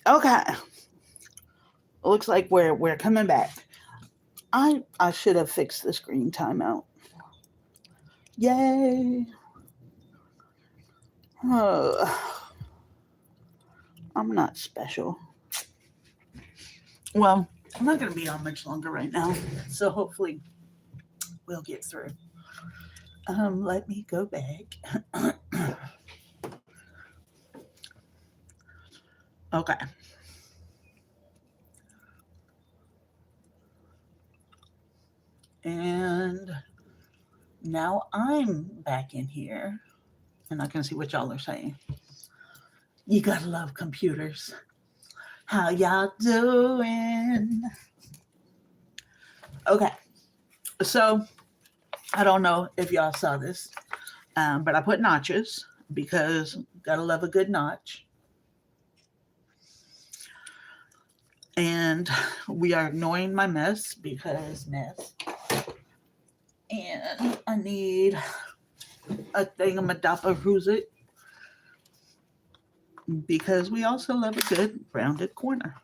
Okay. Looks like we're coming back. I should have fixed the screen timeout. Yay. I'm not special. Well, I'm not going to be on much longer right now, so hopefully we'll get through. Let me go back. Okay. And now I'm back in here, and I can see what y'all are saying. You gotta love computers. How y'all doing? Okay, so I don't know if y'all saw this, but I put notches because gotta love a good notch. And we are ignoring my mess because mess. And I need a thingamadapperoosit because we also love a good rounded corner.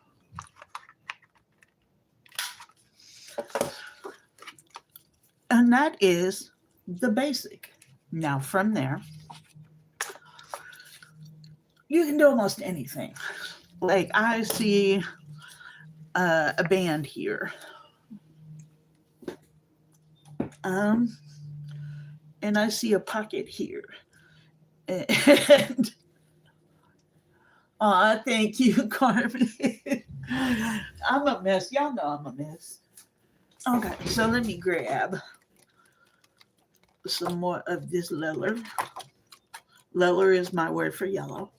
And that is the basic. Now from there, you can do almost anything. Like I see a band here. And I see a pocket here. And thank you, Carmen. I'm a mess. Y'all know I'm a mess. Okay, so let me grab some more of this leather. Leather is my word for yellow.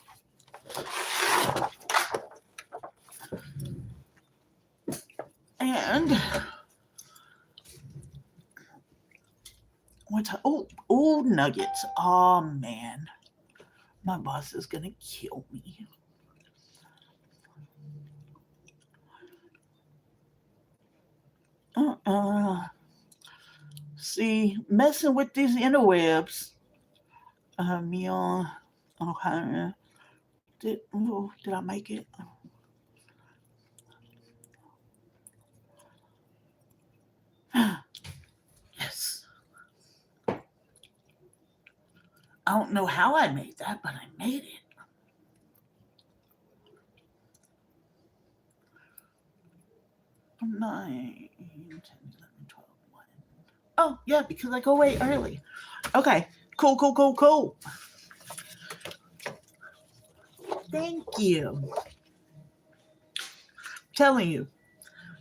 And what's nuggets. Oh man. My boss is gonna kill me. See, messing with these interwebs. Meal. Okay. Did I make it? Yes. I don't know how I made that, but I made it. Nine, 10, 11, 12, 1. Oh, yeah, because I go way early. Okay, cool. Thank you. Telling you,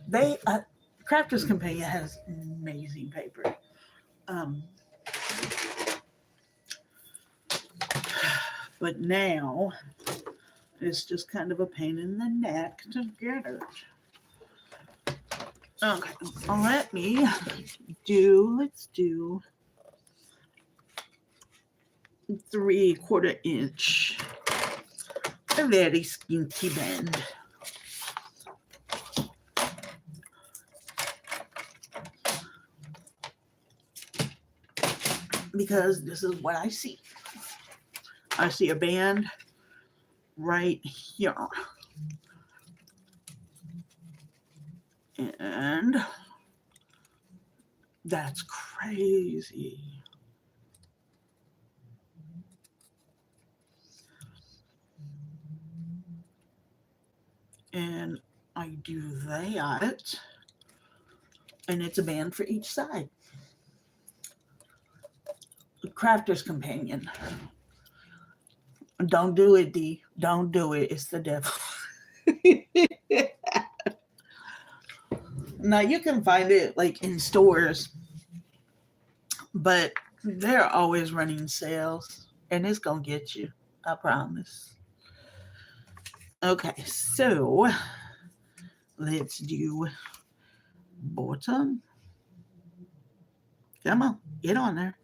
they Crafters Companion has amazing paper. But now it's just kind of a pain in the neck to get it. Okay, let's do 3/4 inch, a very skinty bend. Because this is what I see. I see a band right here. And that's crazy. And I do that. And it's a band for each side. The Crafter's Companion. Don't do it, D. Don't do it. It's the devil. Now you can find it like in stores, but They're always running sales, and it's gonna get you. I promise. Okay, so let's do bottom. Come on, get on there.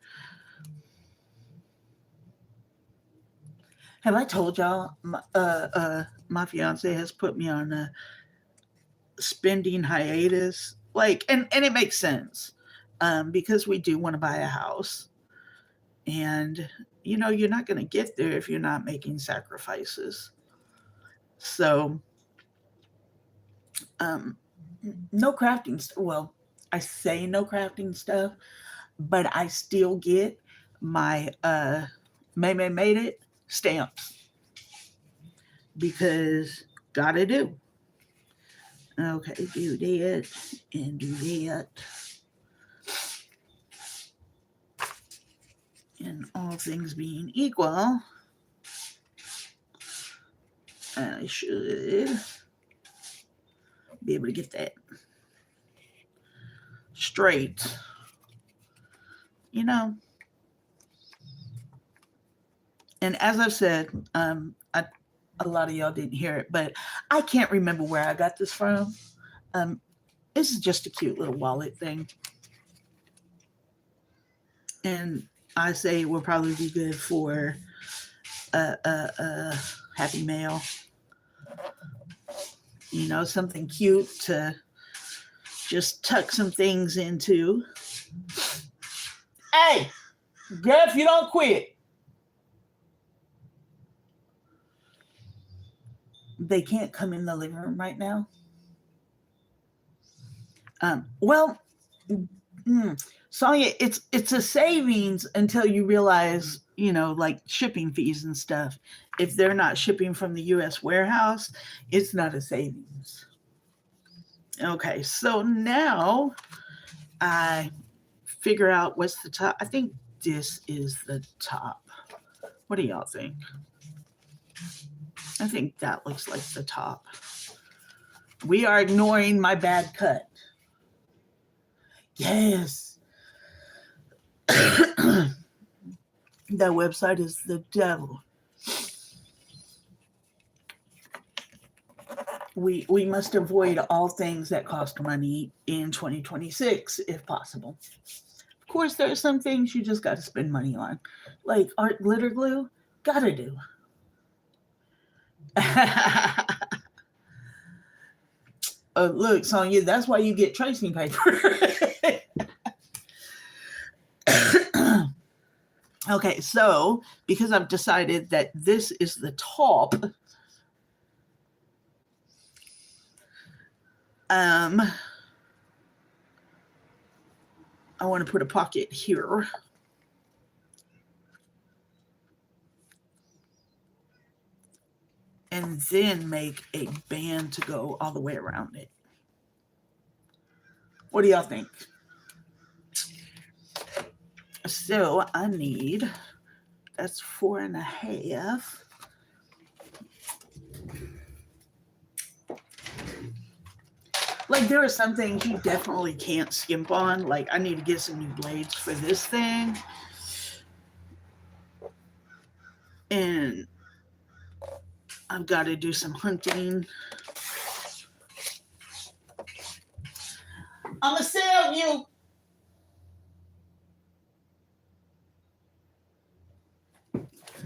Have I told y'all my fiance has put me on a spending hiatus? Like, and it makes sense, because we do want to buy a house, and you're not going to get there if you're not making sacrifices. So, um, no crafting. Well, I say no crafting stuff, but I still get my May May made it stamps because gotta do. Okay, do that and do that. And all things being equal, I should be able to get that straight. And as I've said, a lot of y'all didn't hear it, but I can't remember where I got this from. This is just a cute little wallet thing. And I say it will probably be good for a happy mail. Something cute to just tuck some things into. Hey, girl, if you don't quit. They can't come in the living room right now. Well, Sonia, it's a savings until you realize, like shipping fees and stuff. If they're not shipping from the U.S. warehouse, it's not a savings. Okay, so now I figure out what's the top. I think this is the top. What do y'all think? I think that looks like the top. We are ignoring my bad cut. Yes. That website is the devil. We must avoid all things that cost money in 2026 if possible. Of course, there are some things you just got to spend money on, like art glitter glue. Gotta do. Look, Sonia, that's why you get tracing paper. Okay, so because I've decided that this is the top, I want to put a pocket here. And then make a band to go all the way around it. What do y'all think? So I need, that's 4.5. Like, there are some things you definitely can't skimp on. Like, I need to get some new blades for this thing. And I've got to do some hunting. I'm going to sell you.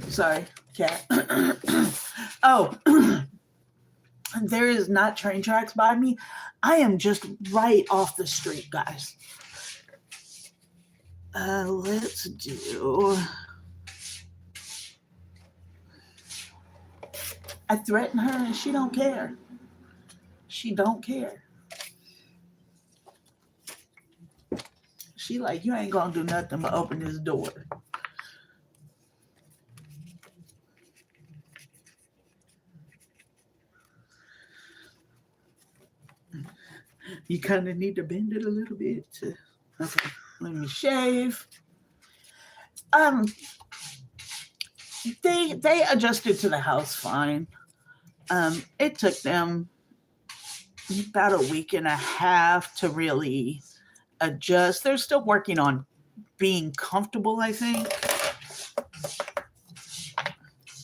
Sorry, cat. Oh, there is not train tracks by me. I am just right off the street, guys. Let's do... I threaten her and she don't care. She don't care. She like, you ain't gonna do nothing but open this door. You kind of need to bend it a little bit. Okay, let me shave. They adjusted to the house fine. It took them about a week and a half to really adjust. They're still working on being comfortable, I think.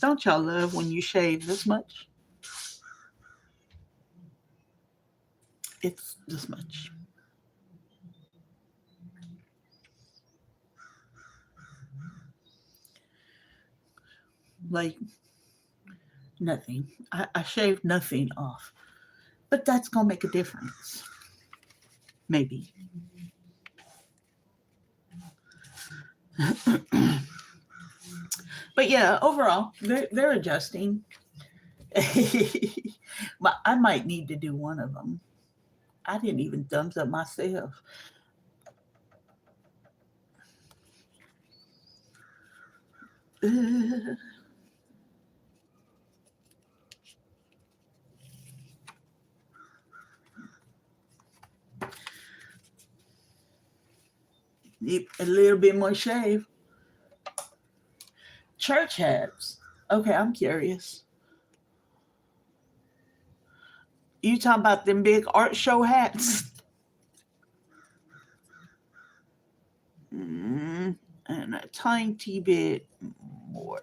Don't y'all love when you shave this much? It's this much. Like nothing. I shaved nothing off. But that's going to make a difference. Maybe. But yeah, overall, they're adjusting. But I might need to do one of them. I didn't even thumbs up myself. Need a little bit more shave. Church hats. Okay, I'm curious. You talking about them big art show hats? And a tiny bit more.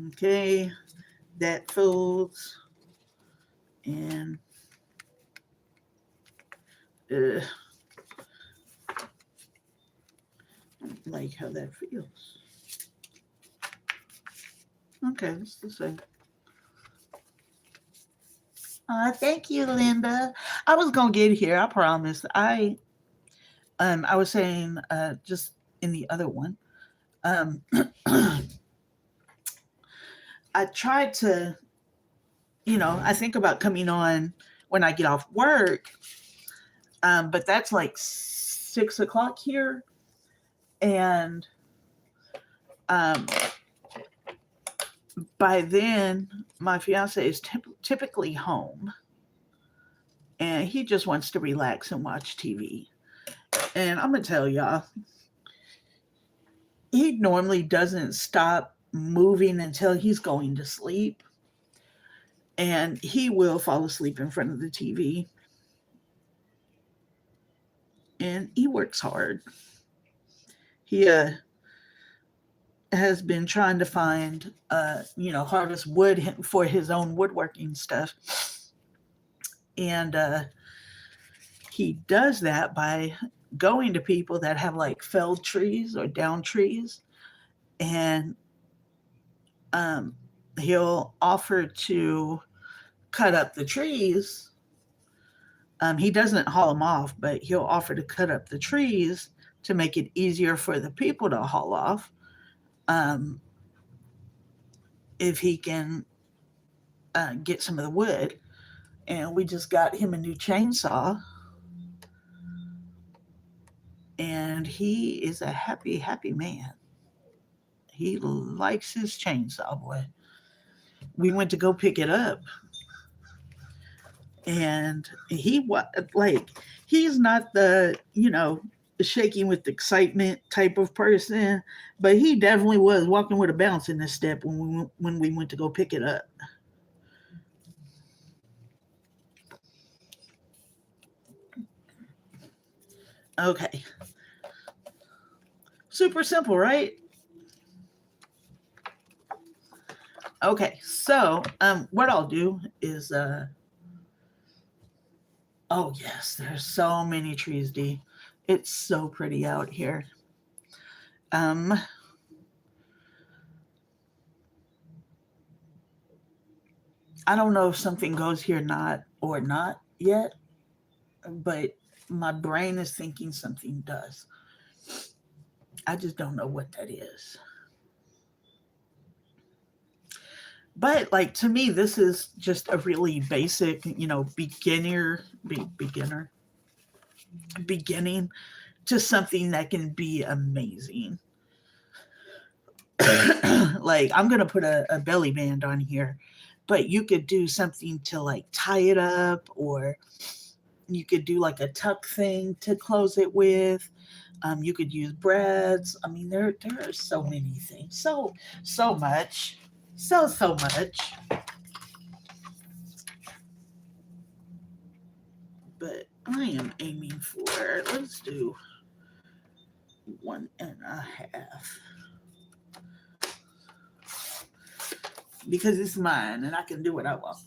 Okay, that folds. And like how that feels. Okay, it's the same. Thank you, Linda. I was gonna get here. I promise. I was saying just in the other one. Um, I tried to, I think about coming on when I get off work, but that's like 6 o'clock here, and um, by then my fiance is typically home, and he just wants to relax and watch TV. And I'm gonna tell y'all, he normally doesn't stop moving until he's going to sleep, and he will fall asleep in front of the TV. And he works hard. He has been trying to find, harvest wood for his own woodworking stuff, and he does that by going to people that have like felled trees or down trees, and um, he'll offer to cut up the trees. He doesn't haul them off, but he'll offer to cut up the trees to make it easier for the people to haul off. Um, if he can get some of the wood. And we just got him a new chainsaw. And he is a happy, happy man. He likes his chainsaw, boy. We went to go pick it up, and he's not the shaking with excitement type of person, but he definitely was walking with a bounce in his step when we went to go pick it up. Okay, super simple, right? Okay, so what I'll do is oh yes, there's so many trees, D. It's so pretty out here. Um, I don't know if something goes here not or not yet, but my brain is thinking something does. I just don't know what that is. But like to me, this is just a really basic, beginner beginning to something that can be amazing. Like I'm gonna put a belly band on here, but you could do something to like tie it up, or you could do like a tuck thing to close it with. You could use brads. I mean, there are so many things, so much. so much. But I am aiming for, let's do 1.5. Because it's mine and I can do what I want.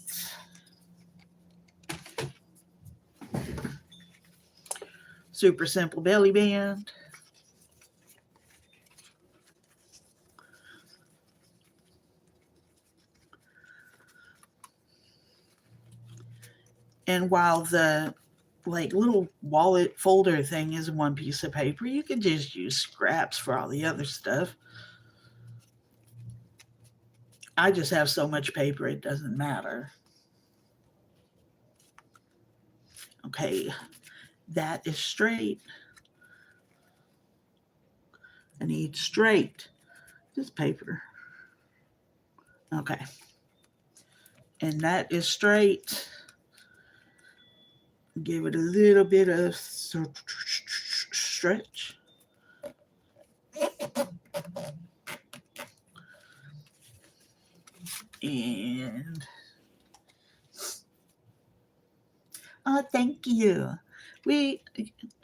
Super simple belly band. And while the like little wallet folder thing is one piece of paper, you can just use scraps for all the other stuff. I just have so much paper it doesn't matter. Okay, that is straight. I need straight. This paper. Okay. And that is straight. Give it a little bit of stretch. And oh, thank you. We,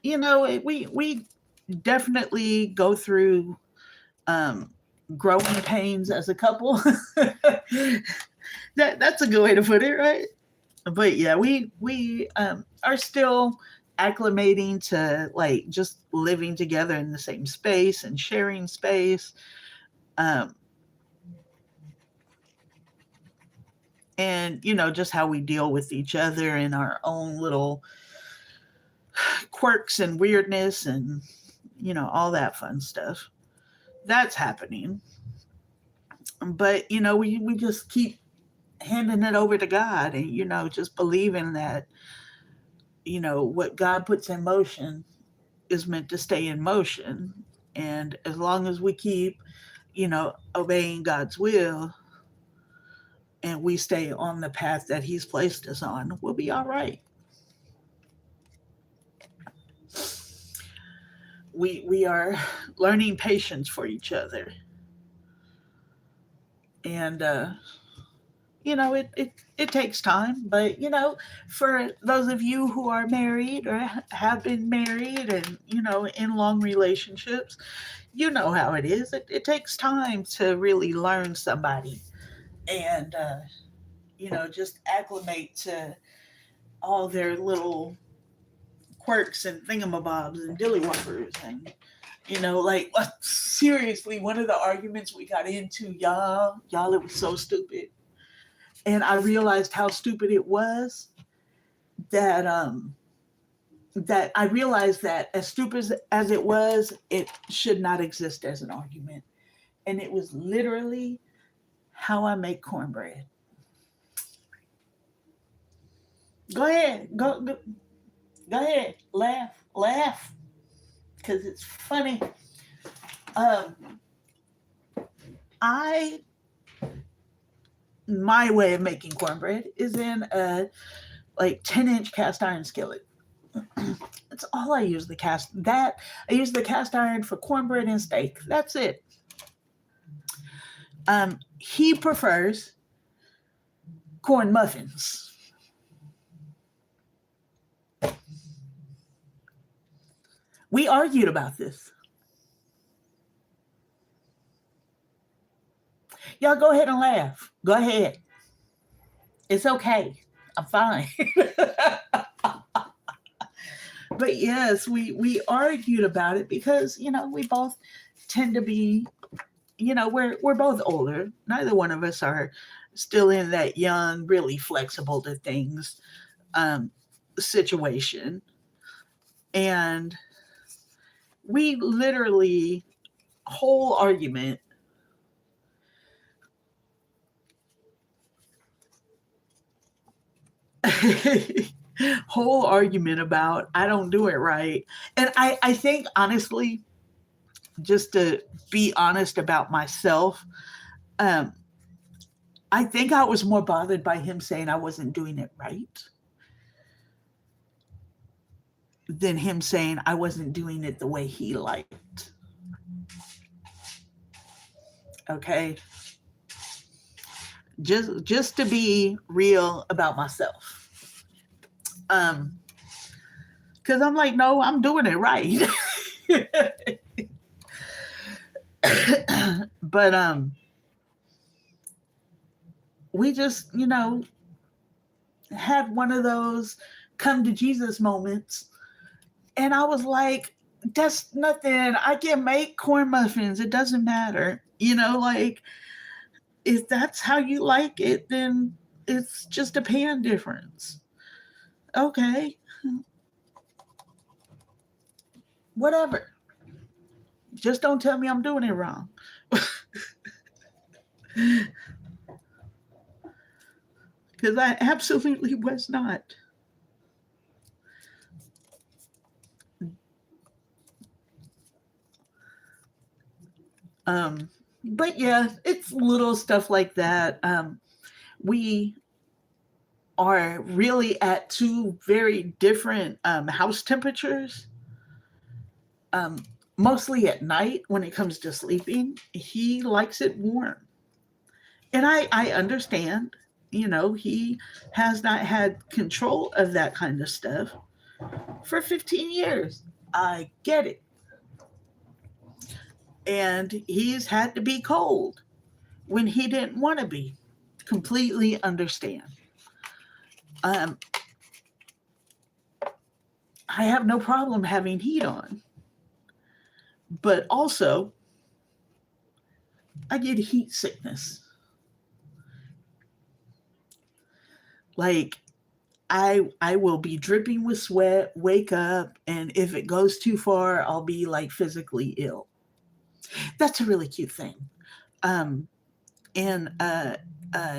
we definitely go through um, growing pains as a couple. That's a good way to put it, right? But yeah, we are still acclimating to like just living together in the same space and sharing space. Um, and just how we deal with each other and our own little quirks and weirdness and all that fun stuff that's happening. But we just keep handing it over to God and just believing that what God puts in motion is meant to stay in motion. And as long as we keep obeying God's will and we stay on the path that he's placed us on, we'll be all right. We are learning patience for each other. And it takes time, but for those of you who are married or have been married and in long relationships, you know how it is. It takes time to really learn somebody and just acclimate to all their little quirks and thingamabobs and dillywhoppers and like seriously, one of the arguments we got into, y'all, it was so stupid. And I realized how stupid it was that I realized that as stupid as it was, it should not exist as an argument. And it was literally how I make cornbread. Go ahead, go ahead, laugh, because it's funny. Um, I my way of making cornbread is in a like 10-inch cast iron skillet. That's all I use I use the cast iron for cornbread and steak. That's it. He prefers corn muffins. We argued about this. Y'all go ahead and laugh. Go ahead. It's okay. I'm fine. But yes, we argued about it because we both tend to be we're both older. Neither one of us are still in that young, really flexible to things situation, and we literally whole argument whole argument about I don't do it right. And I think honestly, just to be honest about myself, um, I think I was more bothered by him saying I wasn't doing it right than him saying I wasn't doing it the way he liked. Okay. just to be real about myself. Because I'm like, no, I'm doing it right. But we just, had one of those come to Jesus moments, and I was like, that's nothing. I can make corn muffins. It doesn't matter. Like, if that's how you like it, then it's just a pan difference. Okay, whatever. Just don't tell me I'm doing it wrong. Because I absolutely was not. Um, but yeah, it's little stuff like that. We are really at two very different house temperatures. Um, Mostly at night when it comes to sleeping, he likes it warm. And I understand, he has not had control of that kind of stuff for 15 years. I get it. And he's had to be cold when he didn't want to be. Completely understand. Um, I have no problem having heat on, but also I get heat sickness. Like, I will be dripping with sweat, wake up, and if it goes too far, I'll be like physically ill. That's a really cute thing. Um, in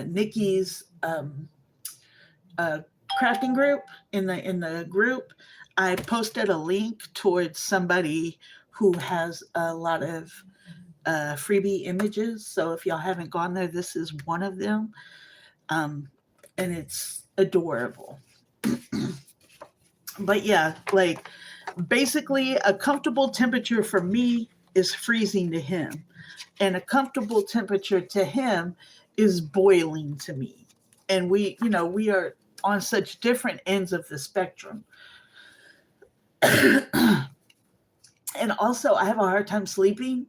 Nikki's uh, crafting group, in the group, I posted a link towards somebody who has a lot of freebie images. So if y'all haven't gone there, this is one of them, um, and it's adorable. But yeah, like, basically a comfortable temperature for me is freezing to him, and a comfortable temperature to him is boiling to me. And we are on such different ends of the spectrum. And also, I have a hard time sleeping.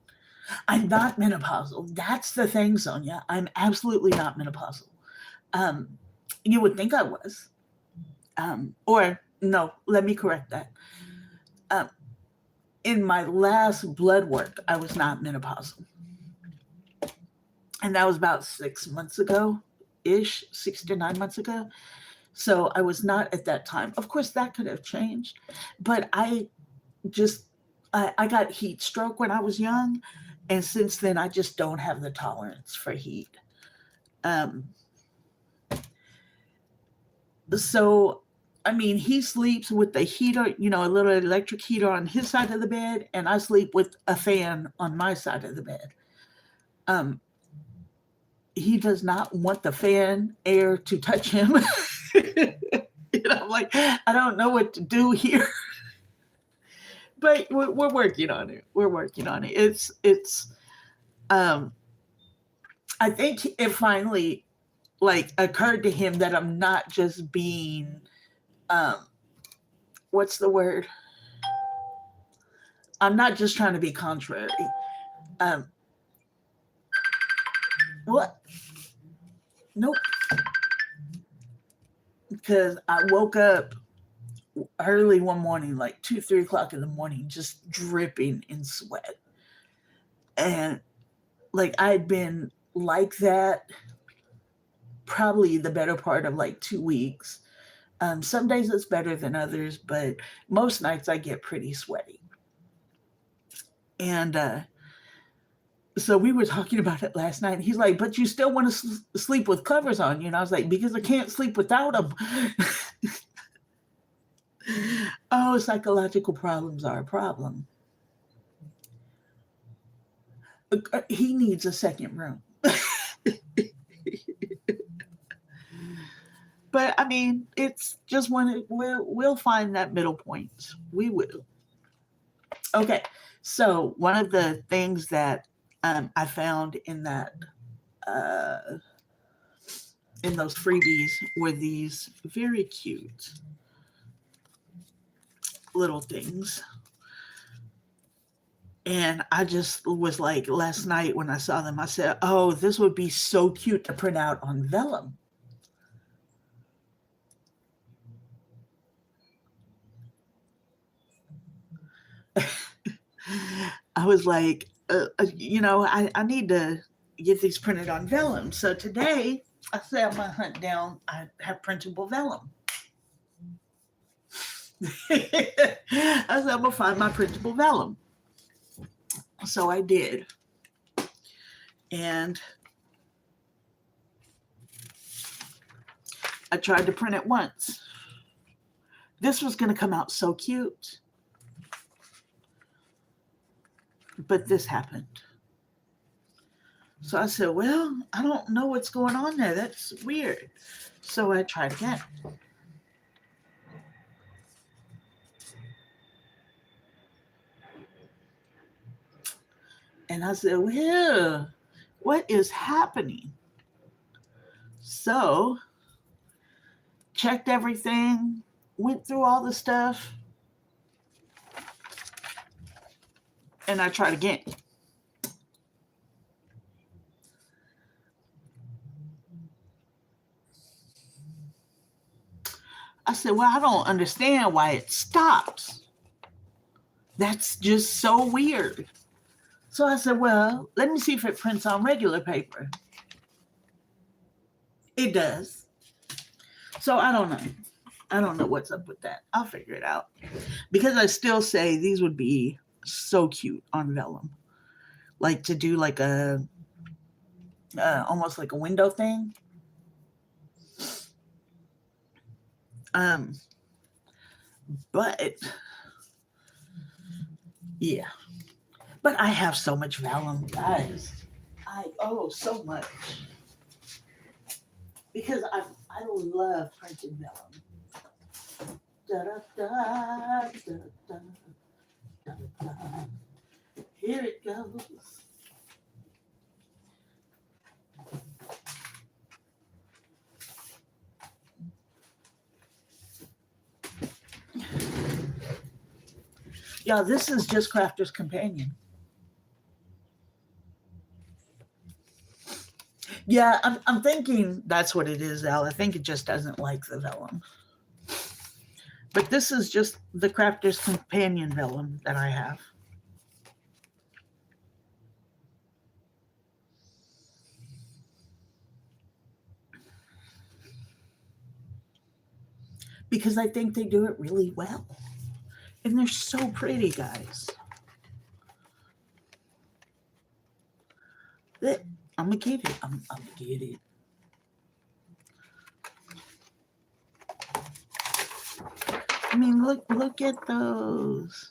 I'm not menopausal. That's the thing, Sonia. I'm absolutely not menopausal. Um, you would think I was. Or no, let me correct that. Um, in my last blood work, I was not menopausal. And that was about 6 months ago ish, 6 to 9 months ago. So I was not at that time. Of course, that could have changed, but just, I got heat stroke when I was young. And since then, I just don't have the tolerance for heat. Um, so, I mean, he sleeps with the heater, a little electric heater on his side of the bed, and I sleep with a fan on my side of the bed. Um, he does not want the fan air to touch him. And I'm like, I don't know what to do here. But we're working on it. We're working on it. Um, I think it finally like occurred to him that I'm not just being, um, what's the word? I'm not just trying to be contrary. Um, what? Nope. Because I woke up early one morning, like 2, 3 o'clock in the morning, just dripping in sweat. And like, I'd been like that probably the better part of like 2 weeks. Some days it's better than others, but most nights I get pretty sweaty. And so we were talking about it last night. He's like, but you still want to sleep with covers on you. And I was like, because I can't sleep without them. Oh, psychological problems are a problem. He needs a second room. But I mean, it's just we'll find that middle point. We will. Okay. So one of the things that I found in that uh, in those freebies were these very cute little things. And I just was like, last night when I saw them, I said, oh, this would be so cute to print out on vellum. I was like, I need to get these printed on vellum. So today I said I'm going to hunt down, I have printable vellum. I said, I'm going to find my printable vellum. So I did. And I tried to print it once. This was going to come out so cute. But this happened. So I said, well, I don't know what's going on there. That's weird. So I tried again. And I said, well, what is happening? So checked everything, went through all the stuff, and I tried again. I said, well, I don't understand why it stops. That's just so weird. So I said, well, let me see if it prints on regular paper. It does. So I don't know. I don't know what's up with that. I'll figure it out. Because I still say these would be so cute on vellum. Like to do like a, almost like a window thing. But yeah. But I have so much vellum, guys. So much. Because I love printed vellum. Da, da, da, da, da, da, da. Here it goes. Yeah, this is just Crafter's Companion. Yeah, I'm thinking that's what it is, Al. I think it just doesn't like the vellum. But this is just the Crafter's Companion vellum that I have. Because I think they do it really well. And they're so pretty, guys. I'm gonna get it. I'm gonna get it. I mean, look at those.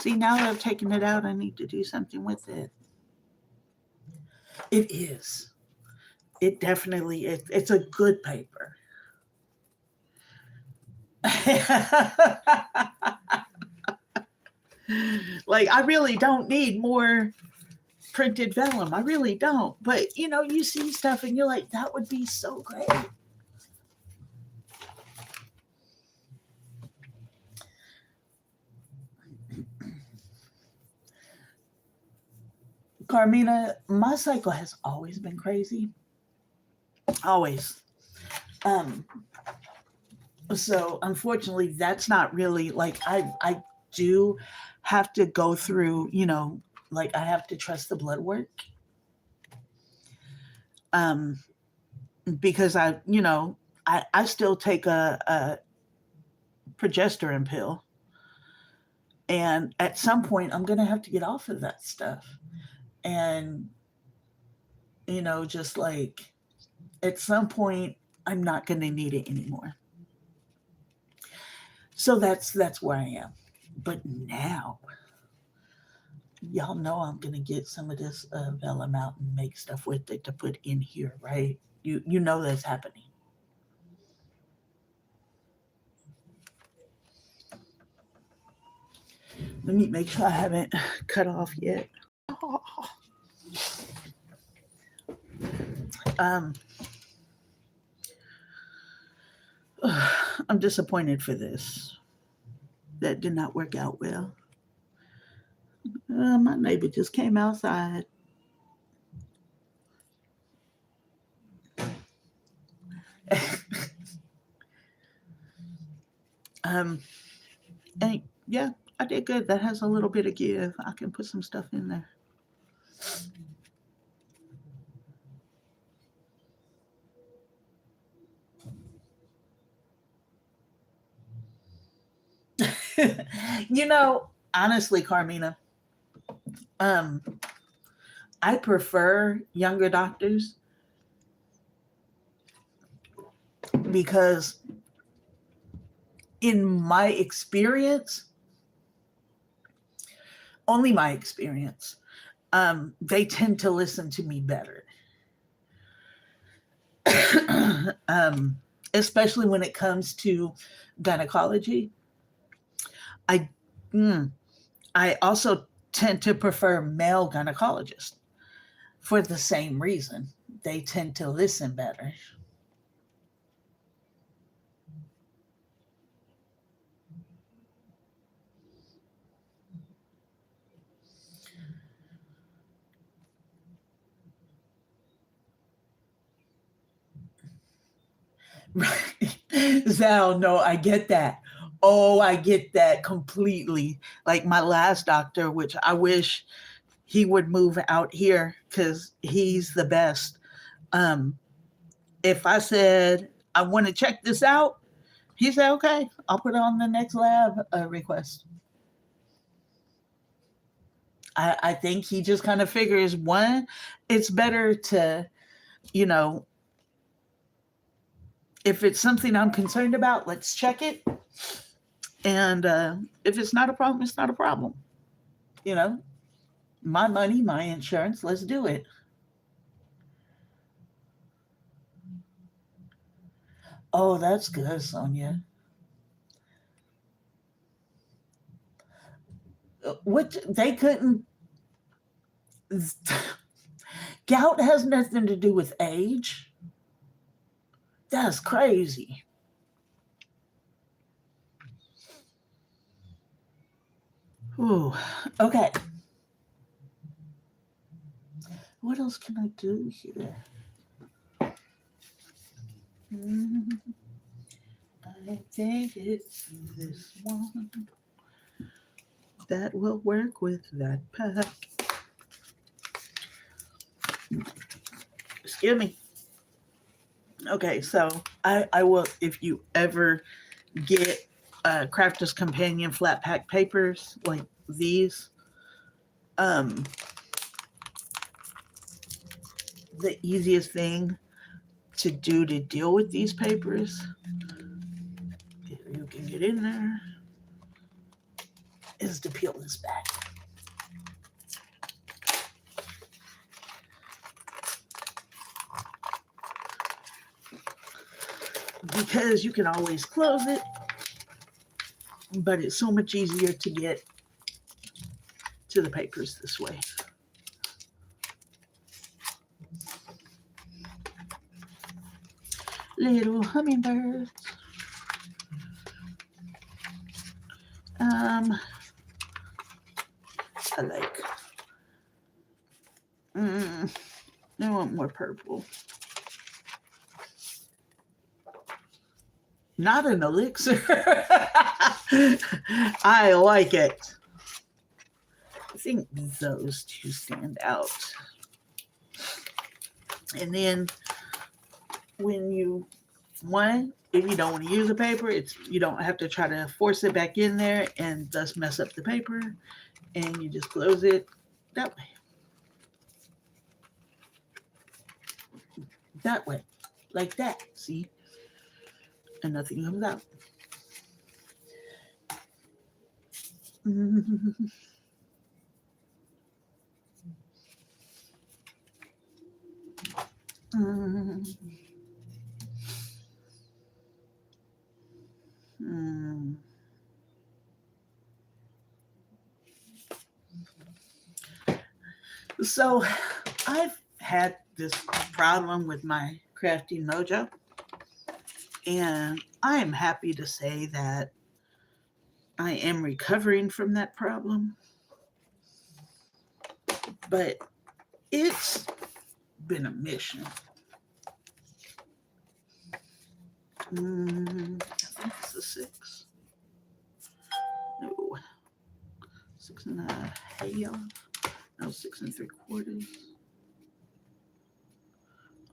See, now that I've taken it out, I need to do something with it. It is. It definitely is. It's a good paper. Like, I really don't need more printed vellum. I really don't. But, you see stuff and you're like, that would be so great. Carmina, my cycle has always been crazy. Always. So unfortunately, that's not really like I do have to go through, like I have to trust the blood work. Because I still take a progesterone pill. And at some point I'm gonna have to get off of that stuff. And just like at some point I'm not gonna need it anymore. So that's where I am. But now, y'all know I'm gonna get some of this vellum out and make stuff with it to put in here, right? You know that's happening. Let me make sure I haven't cut off yet. Oh. Um, I'm disappointed for this. That did not work out well. My neighbor just came outside. um, and yeah, I did good. That has a little bit of give. I can put some stuff in there. You know, honestly, Carmina, um, I prefer younger doctors because, in my experience, only my experience, they tend to listen to me better. um, Especially when it comes to gynecology. I mm, I also tend to prefer male gynecologists for the same reason. They tend to listen better. Right. Zal, no, I get that. Oh, I get that completely. Like my last doctor, which I wish he would move out here because he's the best. Um, if I said, I want to check this out, he said, okay, I'll put it on the next lab request. I think he just kind of figures one, it's better to, you know, if it's something I'm concerned about, let's check it. And if it's not a problem, it's not a problem. You know, my money, my insurance, let's do it. Oh, that's good, Sonia. What they couldn't, gout has nothing to do with age. That's crazy. Ooh, okay. What else can I do here? Mm, I think it's this one that will work with that pack. Excuse me. Okay, so I will, if you ever get Crafter's Companion flat pack papers like these, um, the easiest thing to do to deal with these papers, if you can get in there, is to peel this back. Because you can always close it, but it's so much easier to get to the papers this way. Little hummingbirds. I like. I want more purple. Not an elixir. I like it. I think those two stand out. And then when you if you don't want to use a paper, you don't have to try to force it back in there and thus mess up the paper. And you just close it that way. That way. Like that. See? And nothing comes out. Mm. Mm. So I've had this problem with my crafting mojo, and I am happy to say that I am recovering from that problem. But it's been a mission. I think it's a 6. No, 6.5. No, 6 3/4.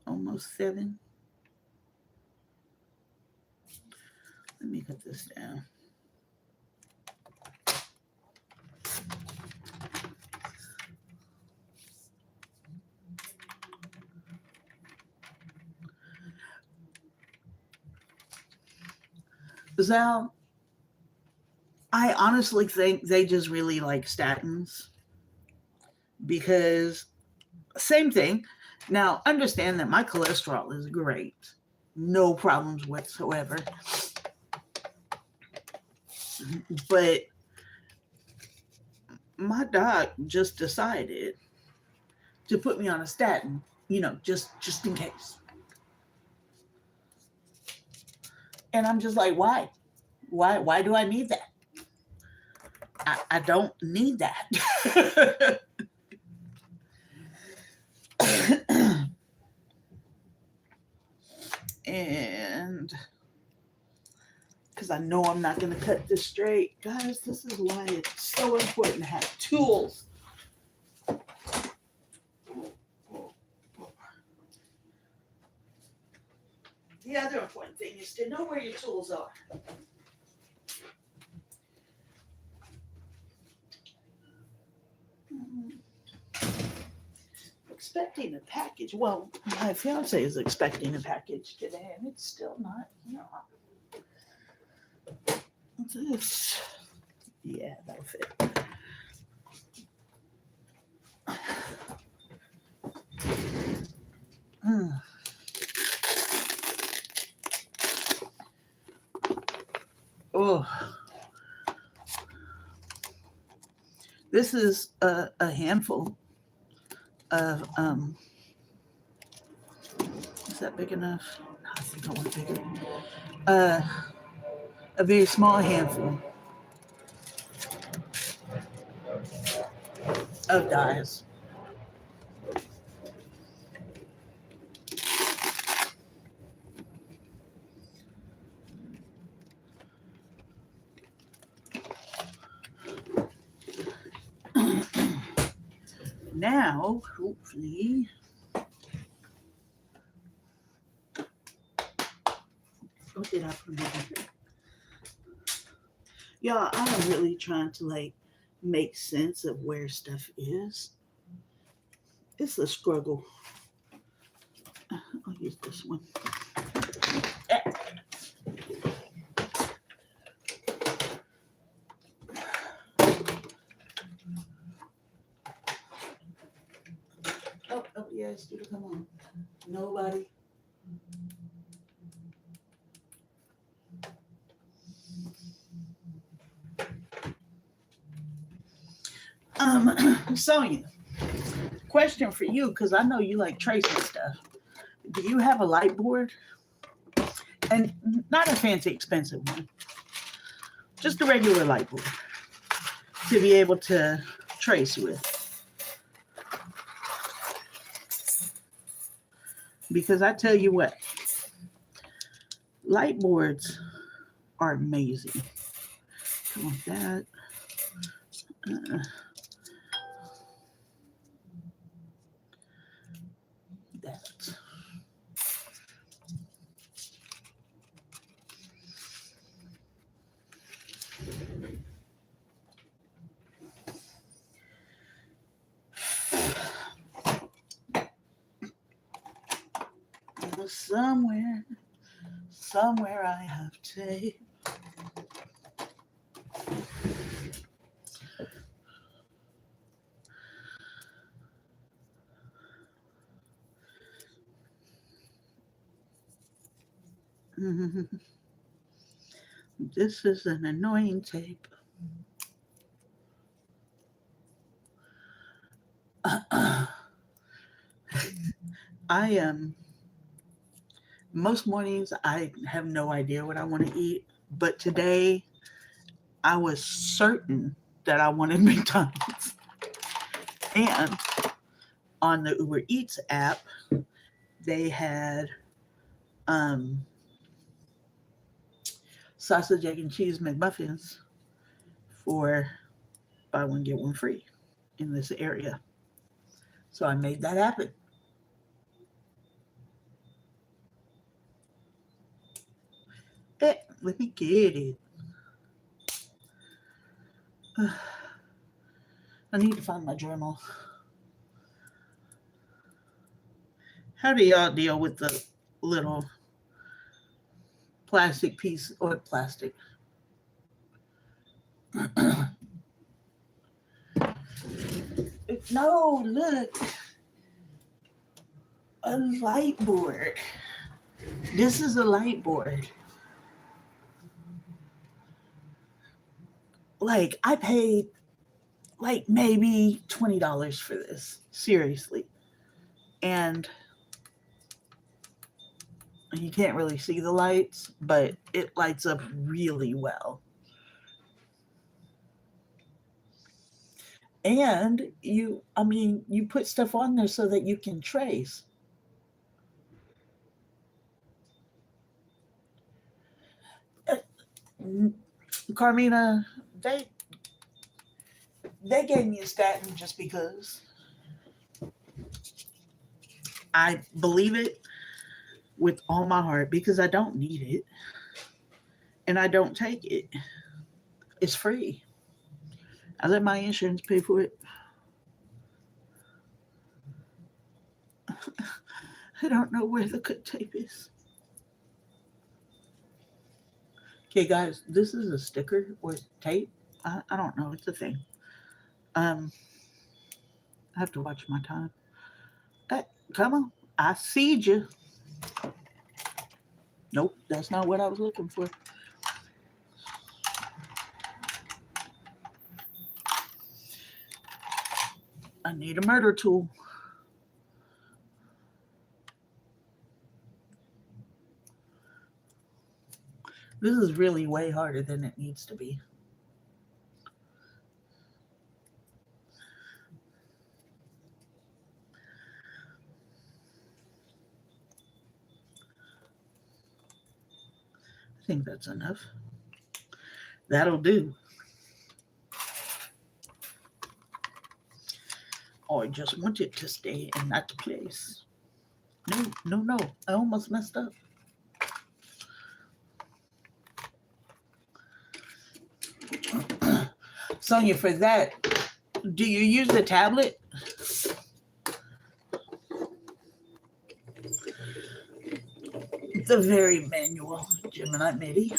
Almost 7. Let me cut this down. Zal, I honestly think they just really like statins because same thing. Now, understand that my cholesterol is great. No problems whatsoever. But my doc just decided to put me on a statin, just in case. And I'm just like, why? Why do I need that? I don't need that. And because I know I'm not going to cut this straight. Guys, this is why it's so important to have tools. The other important thing is to know where your tools are. Expecting a package. Well, my fiance is expecting a package today, and it's still not here. This, yeah, that'll fit. Oh, this is a handful of is that big enough? I think I want bigger. A very small handful of dyes. Now, hopefully, what did I put in here? Y'all, I am really trying to make sense of where stuff is. It's a struggle. I'll use this one. Oh, yes, dude, come on. Nobody. Sonia, question for you, because I know you like tracing stuff. Do you have a light board? And not a fancy, expensive one. Just a regular light board to be able to trace with. Because I tell you what, light boards are amazing. Come on, that. That. Somewhere I have tape. This is an annoying tape. I am most mornings I have no idea what I want to eat, but today I was certain that I wanted McDonald's. And on the Uber Eats app, they had um, sausage, egg, and cheese McMuffins for buy one get one free in this area. So I made that happen. Let me get it. I need to find my journal. How do y'all deal with the little plastic piece or plastic? No, look, a light board. This is a light board. Like I paid like maybe $20 for this. Seriously. And you can't really see the lights, but it lights up really well. And you put stuff on there so that you can trace. Uh, Carmina, they gave me a statin just because I believe it with all my heart because I don't need it and I don't take it. It's free. I let my insurance pay for it. I don't know where the cut tape is. Okay, guys, this is a sticker or tape. I don't know. It's a thing. Um, I have to watch my time. Hey, come on. I see you. Nope, that's not what I was looking for. I need a murder tool. This is really way harder than it needs to be. I think that's enough. That'll do. Oh, I just want it to stay in that place. No, no, no. I almost messed up. Sonia, for that, do you use the tablet? The very manual Gemini MIDI.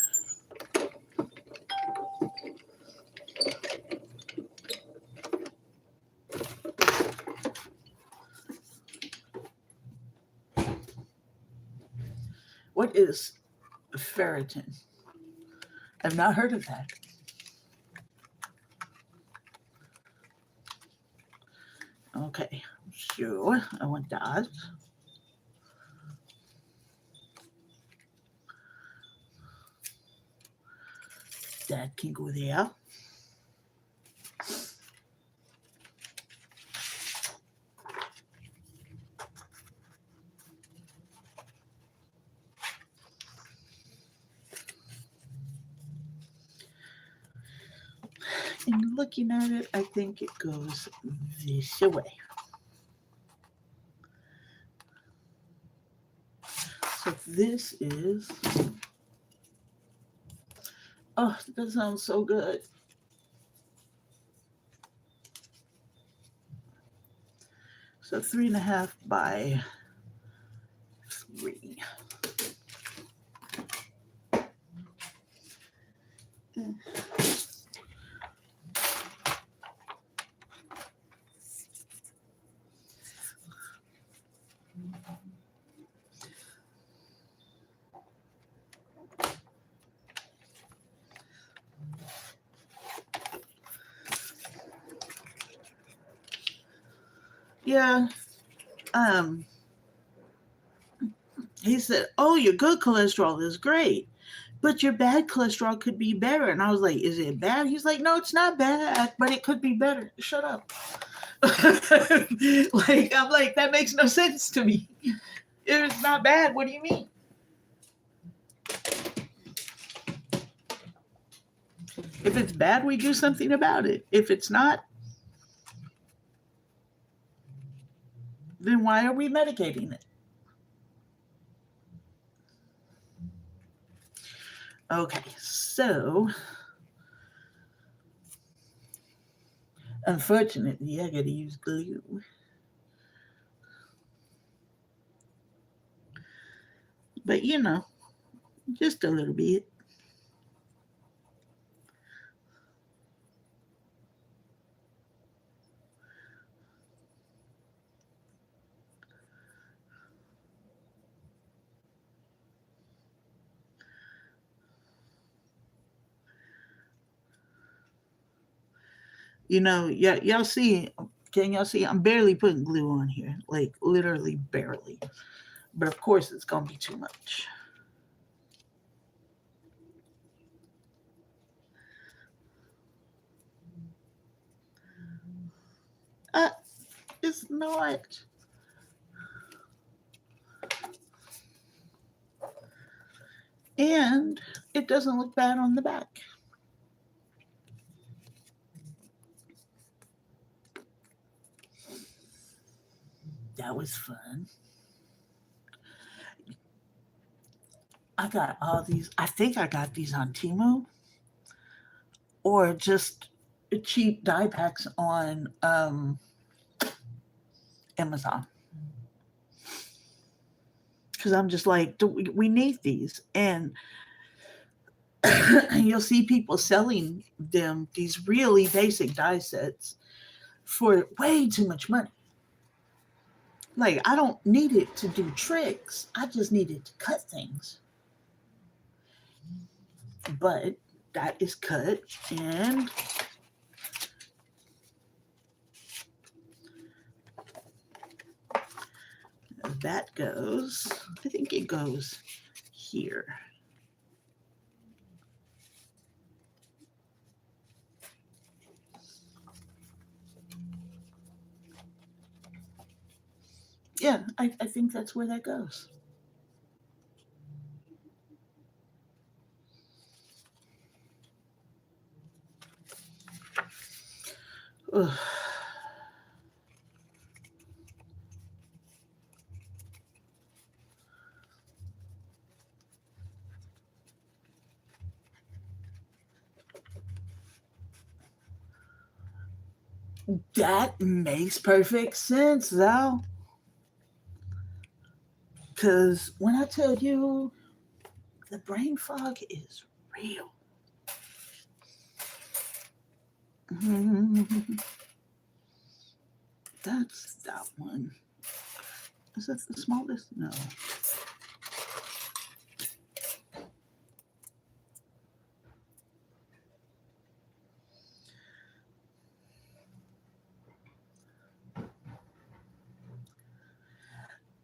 What is ferritin? I've not heard of that. Okay, so I want that. That can go there. And looking at it, I think it goes this way. So this is, oh, that sounds so good. So 3.5 by 3. Yeah, um, He said, "Oh, your good cholesterol is great, but your bad cholesterol could be better." And I was like, "Is it bad?" He's like, "No, it's not bad, but it could be better." Shut up. Like, I'm like, that makes no sense to me. It's not bad. What do you mean? If it's bad, we do something about it. If it's not, then why are we medicating it? Okay, so unfortunately, I gotta use glue. But just a little bit. Yeah, y'all see, can y'all see? I'm barely putting glue on here, like literally barely. But of course, it's gonna be too much. Uh, it's not. And it doesn't look bad on the back. That was fun. I got all these. I think I got these on Temu or just cheap dye packs on Amazon. Because I'm just like, we need these. And you'll see people selling them, these really basic dye sets, for way too much money. Like, I don't need it to do tricks, I just need it to cut things. But that is cut, and that goes, I think it goes here. Yeah, I think that's where that goes. Ugh. That makes perfect sense, though. Because when I tell you the brain fog is real. That's that one. Is that the smallest? No.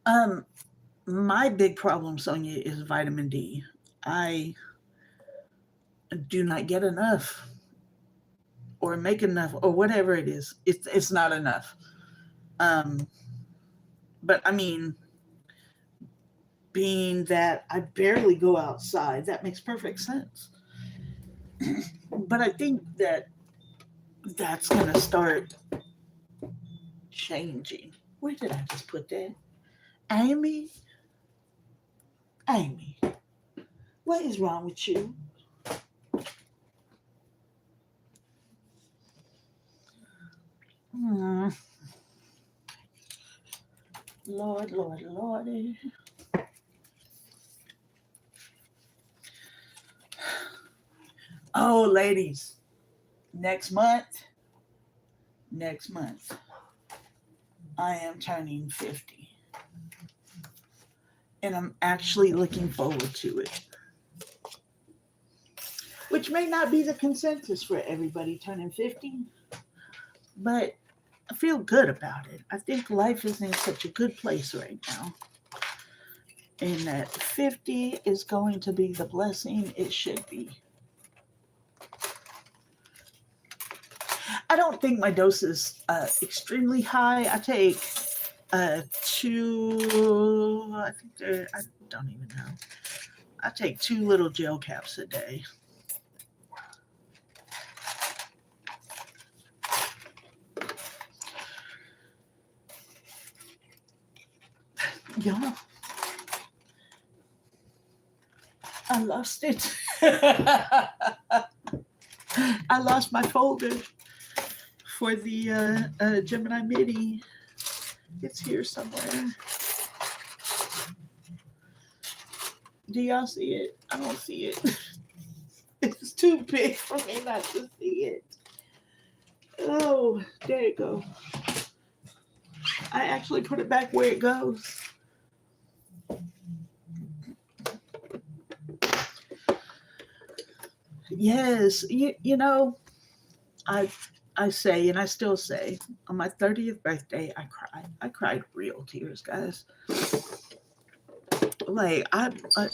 Um, my big problem, Sonia, is vitamin D. I do not get enough or make enough or whatever it is. It's not enough. Um, but I mean, being that I barely go outside, that makes perfect sense. But I think that that's gonna start changing. Where did I just put that? Amy, Amy, what is wrong with you? Hmm. Lord, Lord, Lordy. Oh, ladies, next month, next month, I am turning 50. And I'm actually looking forward to it. Which may not be the consensus for everybody turning 50, but I feel good about it. I think life is in such a good place right now. and that 50 is going to be the blessing it should be. I don't think my dose is extremely high. I take two, I think I don't even know. I take 2 little gel caps a day. Yeah, I lost it. I lost my folder for the Gemini Mini. It's here somewhere. Do y'all see it? I don't see it. It's too big for me not to see it. Oh, there it goes. I actually put it back where it goes. Yes, you know, I say, and I still say, on my 30th birthday, I cried. I cried real tears, guys. Like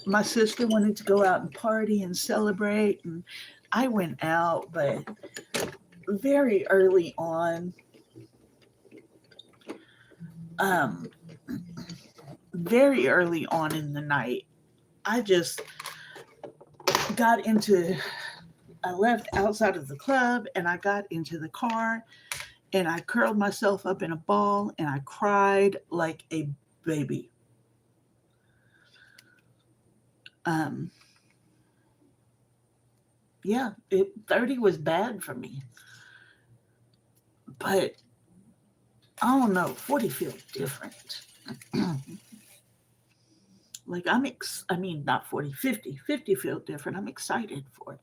my sister wanted to go out and party and celebrate, and I went out, but very early on, um, very early on in the night, I just got into. I left outside of the club, and I got into the car, and I curled myself up in a ball, and I cried like a baby. Um, yeah, 30 was bad for me, but I don't know, 40 feels different. Like I mean, not 40, 50. 50 feel different. I'm excited for it.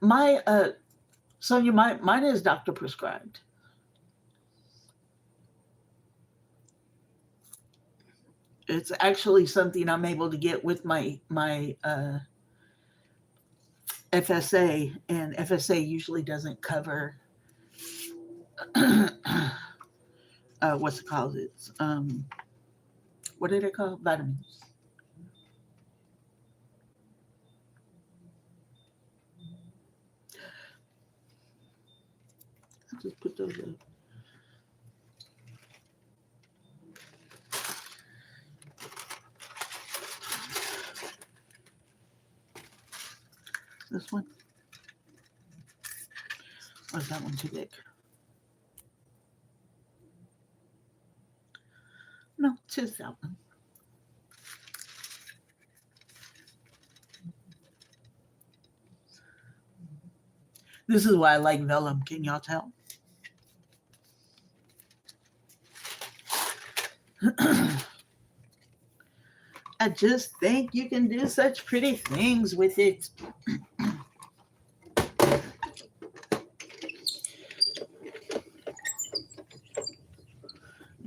My, Sonia, mine is doctor prescribed. It's actually something I'm able to get with my FSA, and FSA usually doesn't cover what's it called? It's what are they called? Vitamins. I'll just put those up. This one? Or is that one too big? No, just that one. This is why I like vellum. Can y'all tell? I just think you can do such pretty things with it.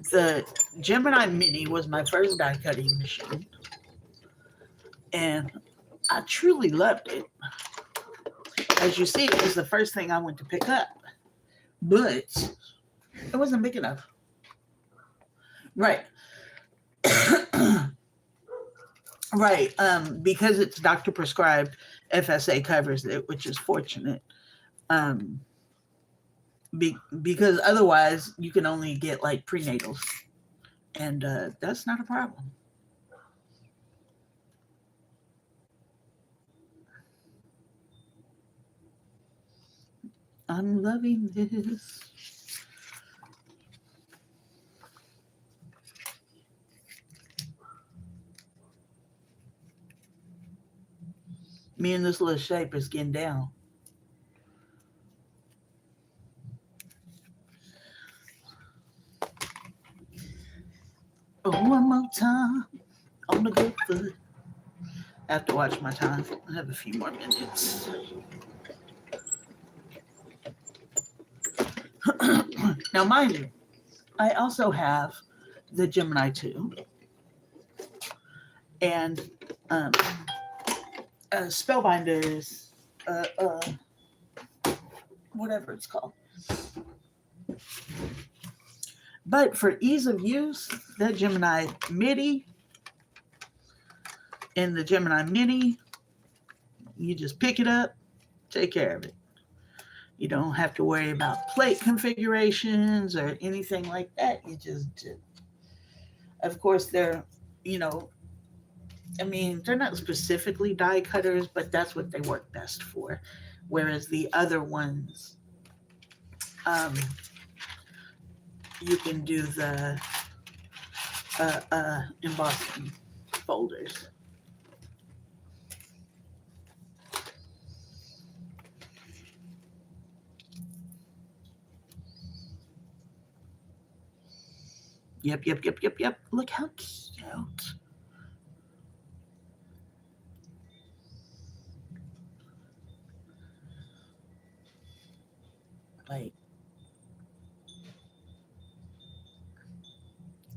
The Gemini Mini was my first die cutting machine, and I truly loved it. As you see, it was the first thing I went to pick up, but it wasn't big enough. Right. Right. Because it's doctor prescribed, FSA covers it, which is fortunate. Um, because otherwise, you can only get like prenatals, and that's not a problem. I'm loving this. Me and this little shape is getting down. Oh, one more time on the good foot. I have to watch my time. I have a few more minutes. Now, mind you, I also have the Gemini 2 and um, Spellbinders, uh, uh, whatever it's called. But for ease of use, that Gemini MIDI and the Gemini Mini, you just pick it up, take care of it. You don't have to worry about plate configurations or anything like that. You just do. Of course, they're, you know, I mean, they're not specifically die cutters, but that's what they work best for. Whereas the other ones, um, you can do the embossing folders. Yep. Look how cute. Like,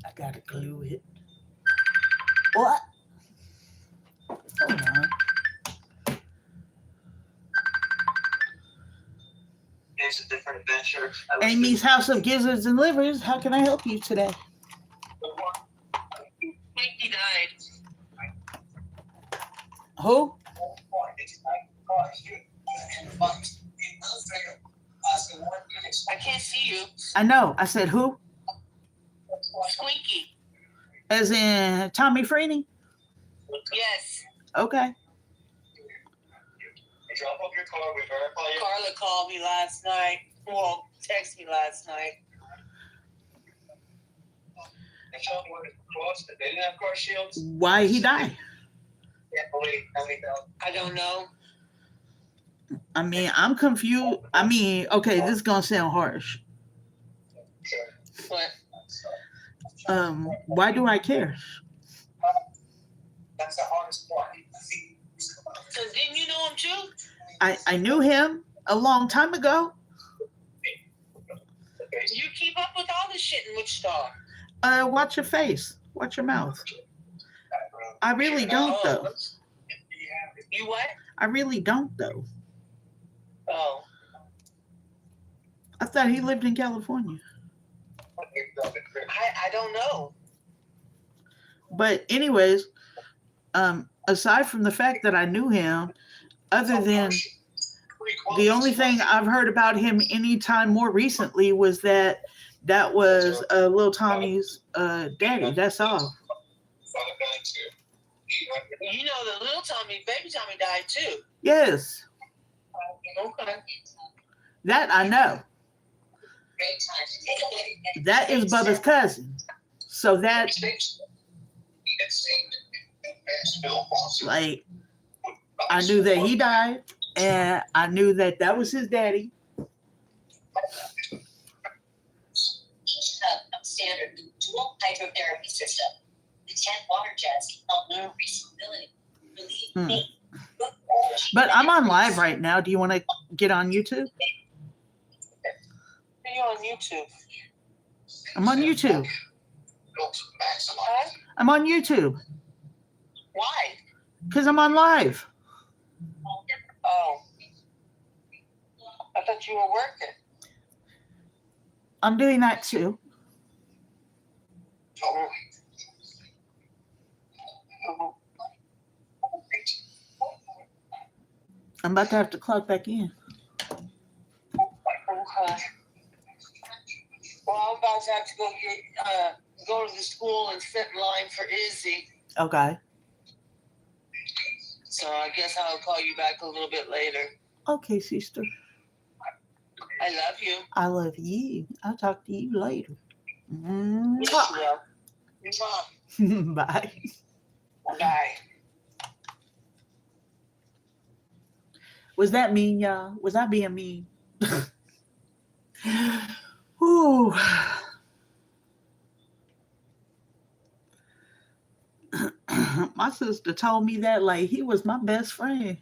I gotta glue it. What? Hold on. It's a different adventure. Amy's House of Gizzards and Livers. How can I help you today? Mickey died. Who? I can't see you. I know. I said who? Squeaky. As in Tommy Freeney? Yes. Okay. Drop off your car. We verify you. Carla called me last night. Well, texted me last night. They showed me the cross. They didn't have car shields. Why he died? I don't know. I mean, I'm confused. I mean, okay, this is gonna sound harsh. What? Why do I care? That's the hardest part. So didn't you know him too? I knew him a long time ago. You keep up with all this shit in Wichita. Watch your face. Watch your mouth. I really don't though. You what? I really don't though. Oh. I thought he lived in California. I don't know. But anyways, aside from the fact that I knew him, other than the only thing I've heard about him anytime more recently was that was Lil Tommy's daddy. That's all. You know that Lil Tommy, baby Tommy died too. Yes. Okay. That I know. That is Bubba's cousin. So that, like, I knew that he died, and I knew that was his daddy. Standard dual hydrotherapy system. The 10 water jets can help increase mobility, relieve pain. But I'm on live right now. Do you want to get on YouTube? Are you on YouTube? I'm on YouTube. Huh? I'm on YouTube Why? because I'm on live. Oh. I thought you were working. I'm doing that too. I'm about to have to clock back in. Okay. Well, I'm about to have to go to the school and sit in line for Izzy. Okay. So I guess I'll call you back a little bit later. Okay, sister. I love you. I love you. I'll talk to you later. Yes, you will. Bye. Bye. Was that mean, y'all? Was I being mean? Whew. My sister told me that like he was my best friend.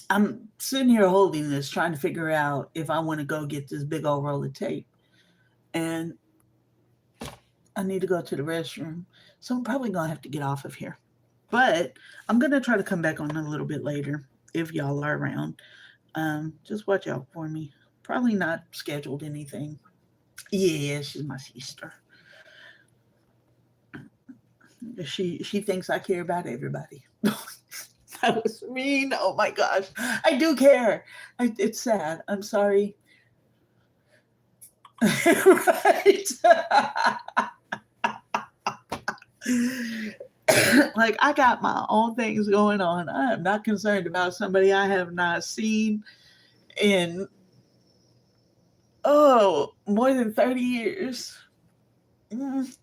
I'm sitting here holding this, trying to figure out if I want to go get this big old roll of tape. And I need to go to the restroom. So I'm probably going to have to get off of here. But I'm going to try to come back on a little bit later if y'all are around. Just watch out for me. Probably not scheduled anything. Yeah, she's my sister. She thinks I care about everybody. That was mean. Oh my gosh. I do care. It's sad. I'm sorry. Right. Like, I got my own things going on. I am not concerned about somebody I have not seen in more than 30 years. Mm,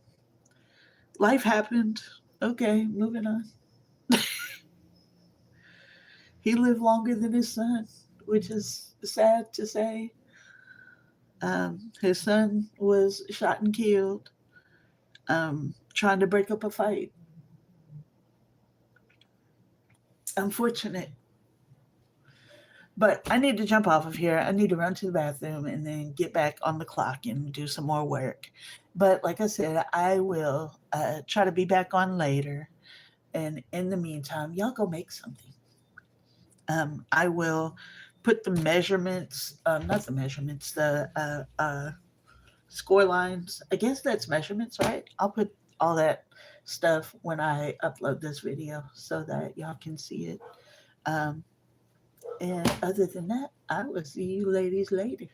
life happened. Okay, moving on. He lived longer than his son, which is sad to say. His son was shot and killed trying to break up a fight. Unfortunate. But I need to jump off of here. I need to run to the bathroom and then get back on the clock and do some more work. But like I said, I will try to be back on later. And in the meantime, y'all go make something. I will put the measurements, not the measurements, the score lines. I guess that's measurements, right? I'll put all that stuff when I upload this video so that y'all can see it. And other than that, I will see you ladies later.